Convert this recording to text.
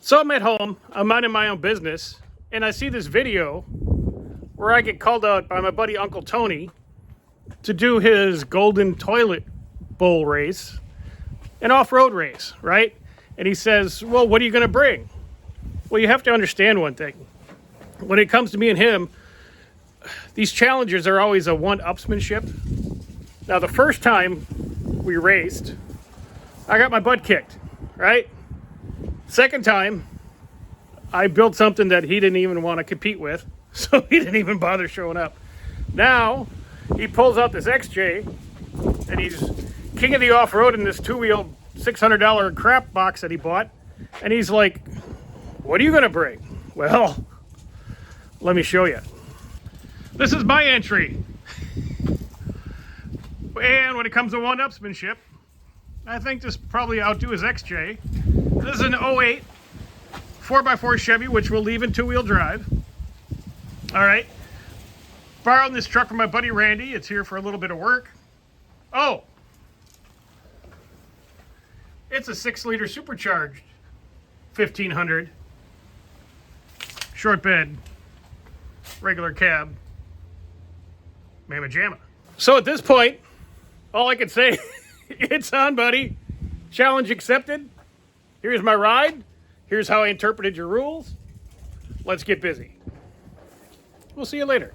So I'm at home, I'm minding my own business, and I see this video where I get called out by my buddy Uncle Tony to do his golden toilet bowl race, an off-road race, right? And he says, well, what are you going to bring? Well, you have to understand one thing. When it comes to me and him, these challenges are always a one-upsmanship. Now, the first time we raced, I got my butt kicked, right? Second time, I built something that he didn't even want to compete with, so he didn't even bother showing up. Now, he pulls out this XJ, and he's king of the off-road in this two-wheel $600 crap box that he bought, and he's like, what are you going to bring? Well, let me show you. This is my entry. And when it comes to one-upsmanship, I think this probably outdo his XJ. This is an 08 4x4 Chevy, which we'll leave in two-wheel drive. All right. Borrowing this truck from my buddy Randy. It's here for a little bit of work. Oh, it's a 6-liter supercharged 1500. Short bed, regular cab, mamma jamma. So at this point, all I can say, it's on, buddy. Challenge accepted. Here's my ride. Here's how I interpreted your rules. Let's get busy. We'll see you later.